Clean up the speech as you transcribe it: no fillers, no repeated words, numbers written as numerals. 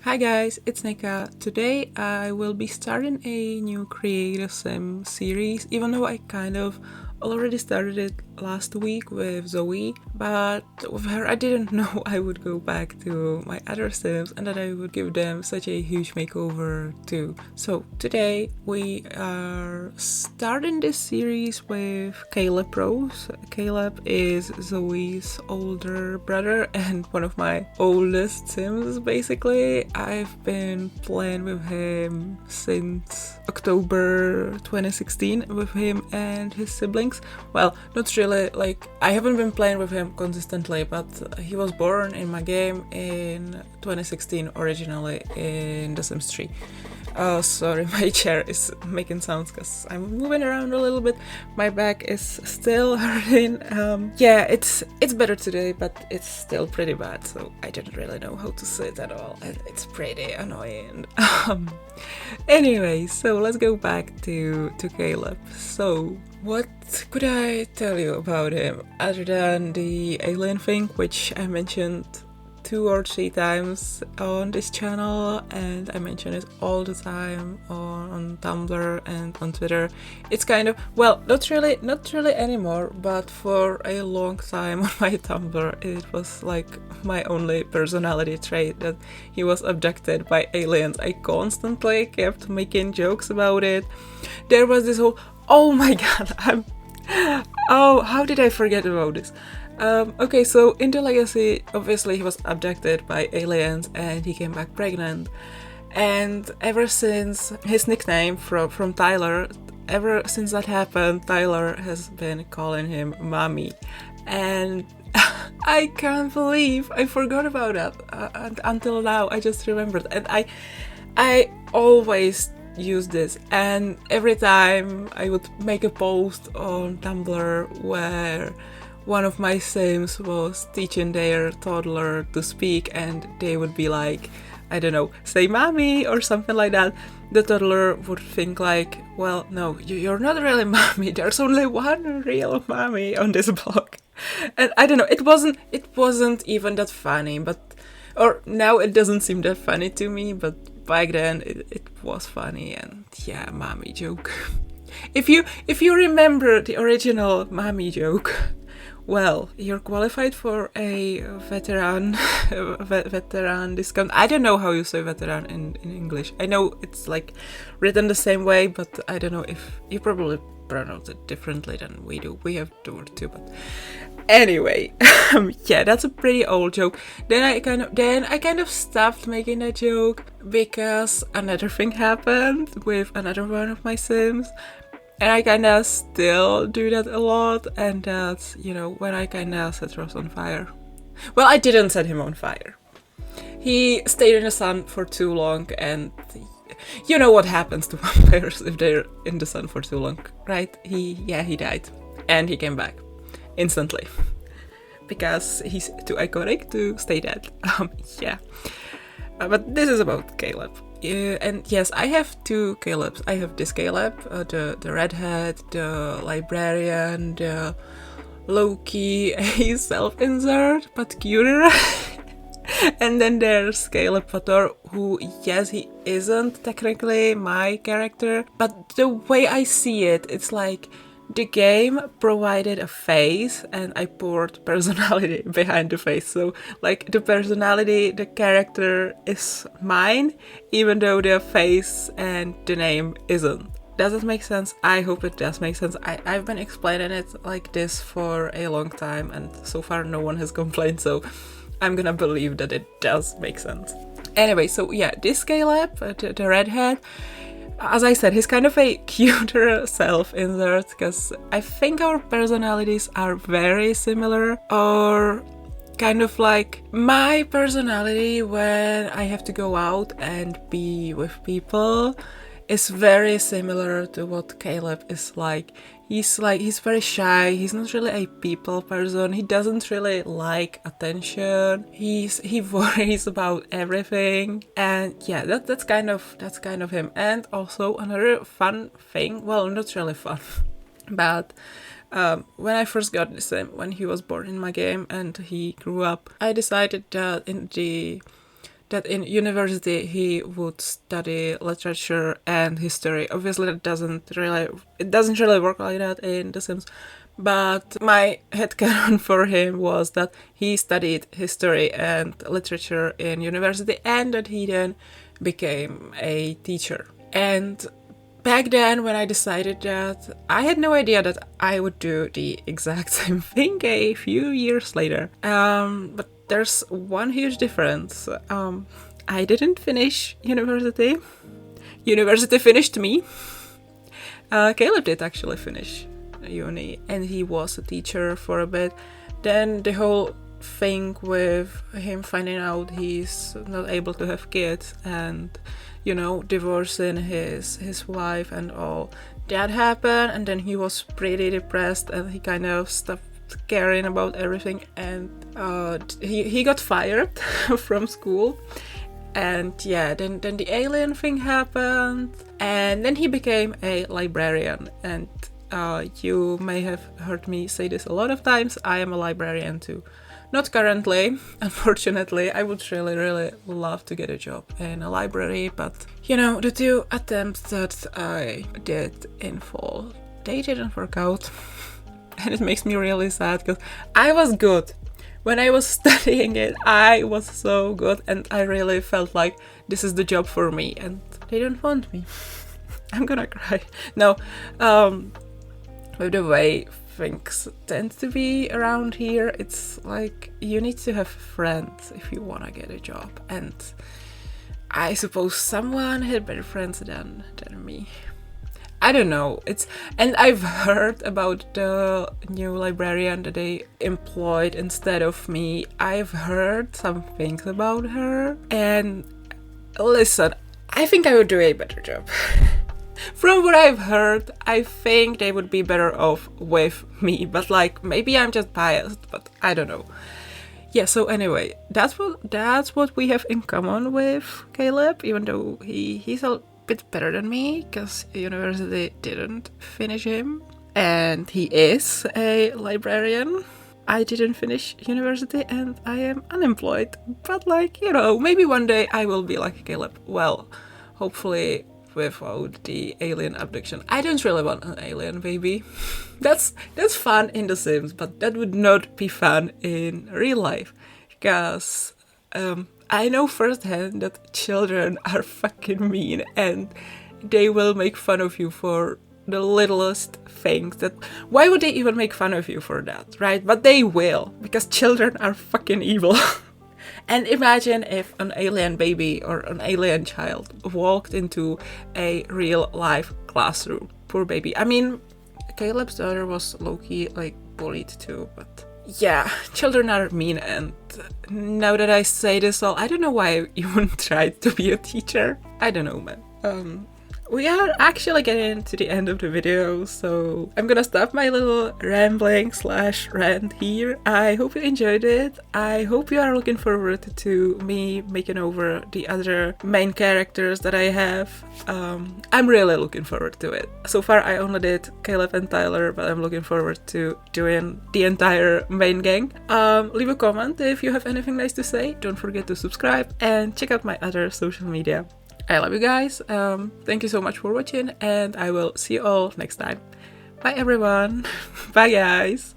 Hi guys, it's Nika. Today I will be starting a new Create a Sim series, even though I kind of already started it last week with Zoe, but with her I didn't know I would go back to my other Sims and that I would give them such a huge makeover too. So today we are starting this series with Caleb Rose. Caleb is Zoe's older brother and one of my oldest Sims basically. I've been playing with him since October 2016 with him and his siblings. Well, not really, like, I haven't been playing with him consistently, but he was born in my game in 2016 originally in The Sims 3. Oh, sorry, my chair is making sounds because I'm moving around a little bit. My back is still hurting. Yeah, it's better today, but it's still pretty bad, so I don't really know how to sit at all, and it's pretty annoying. Anyway, so let's go back to Caleb. So, what could I tell you about him other than the alien thing, which I mentioned 2 or 3 times on this channel, and I mention it all the time on Tumblr and on Twitter. It's kind of, well, not really anymore, but for a long time on my Tumblr it was like my only personality trait that he was abducted by aliens. I constantly kept making jokes about it. There was this whole, oh my god, how did I forget about this? Okay, so in the Legacy, obviously he was abducted by aliens and he came back pregnant. And ever since his nickname from Tyler, ever since that happened, Tyler has been calling him Mommy. And I can't believe I forgot about that until now. I just remembered. And I always use this, and every time I would make a post on Tumblr where one of my Sims was teaching their toddler to speak and they would be like, I don't know, say mommy or something like that, the toddler would think like, well, no, you're not really mommy, there's only one real mommy on this block. And I don't know, it wasn't even that funny, or now it doesn't seem that funny to me, but back then it was funny. And yeah, mommy joke. If you remember the original mommy joke, well, you're qualified for a veteran discount. I don't know how you say veteran in English. I know it's like written the same way, but I don't know if you probably pronounce it differently than we do. We have the word too, but anyway, yeah, that's a pretty old joke. Then I kind of stopped making that joke because another thing happened with another one of my Sims. And I kinda still do that a lot, and that's, when I kinda set Ross on fire. Well, I didn't set him on fire. He stayed in the sun for too long, and you know what happens to vampires if they're in the sun for too long, right? He died. And he came back. Instantly. Because he's too iconic to stay dead. Yeah. But this is about Caleb. And yes, I have 2 Calebs. I have this Caleb, the redhead, the librarian, the low-key a self-insert, but cuter. And then there's Caleb Fator, who, yes, he isn't technically my character, but the way I see it, it's like the game provided a face and I poured personality behind the face. So, like, the personality, the character is mine, even though the face and the name isn't. Does it make sense? I hope it does make sense. I've been explaining it like this for a long time and so far no one has complained, so I'm gonna believe that it does make sense. Anyway, so yeah, this Caleb, the redhead, as I said, he's kind of a cuter self-insert because I think our personalities are very similar, or kind of like my personality when I have to go out and be with people is very similar to what Caleb is like. He's very shy, he's not really a people person, he doesn't really like attention, he worries about everything, and yeah, that's kind of him. And also another fun thing, well, not really fun, but when I first got this when he was born in my game and he grew up, I decided that in the that in university he would study literature and history. Obviously, it doesn't really work like that in The Sims. But my headcanon for him was that he studied history and literature in university and that he then became a teacher. And back then, when I decided that, I had no idea that I would do the exact same thing a few years later. But there's one huge difference. I didn't finish university. University finished me. Caleb did actually finish uni, and he was a teacher for a bit. Then the whole thing with him finding out he's not able to have kids and, you know, divorcing his wife and all that happened, and then he was pretty depressed and he kind of stopped caring about everything, and he got fired from school. And yeah, then the alien thing happened, and then he became a librarian. And you may have heard me say this a lot of times, I am a librarian too. Not currently, unfortunately. I would really love to get a job in a library, but you know, the 2 attempts that I did in fall, they didn't work out. And it makes me really sad because I was good. When I was studying it, I was so good and I really felt like this is the job for me, and they don't want me. I'm gonna cry. No, with the way things tend to be around here, it's like you need to have friends if you want to get a job, and I suppose someone had better friends than me. I don't know. And I've heard about the new librarian that they employed instead of me. I've heard some things about her, and listen, I think I would do a better job. From what I've heard, I think they would be better off with me, but like, maybe I'm just biased, but I don't know. Yeah, so anyway, that's what we have in common with Caleb, even though he's a bit better than me, because university didn't finish him, and he is a librarian. I didn't finish university and I am unemployed, but like, you know, maybe one day I will be like Caleb. Well, hopefully without the alien abduction. I don't really want an alien baby. That's fun in The Sims, but that would not be fun in real life, because I know firsthand that children are fucking mean and they will make fun of you for the littlest things. That why would they even make fun of you for that, right? But they will, because children are fucking evil. And imagine if an alien baby or an alien child walked into a real life classroom. Poor baby. I mean, Caleb's daughter was low-key like bullied too, but yeah, children are mean. And now that I say this all, I don't know why I even tried to be a teacher. I don't know, man. We are actually getting to the end of the video, so I'm gonna stop my little rambling / rant here. I hope you enjoyed it. I hope you are looking forward to me making over the other main characters that I have. I'm really looking forward to it. So far I only did Caleb and Tyler, but I'm looking forward to doing the entire main gang. Leave a comment if you have anything nice to say. Don't forget to subscribe and check out my other social media. I love you guys. Thank you so much for watching, and I will see you all next time. Bye everyone. Bye guys.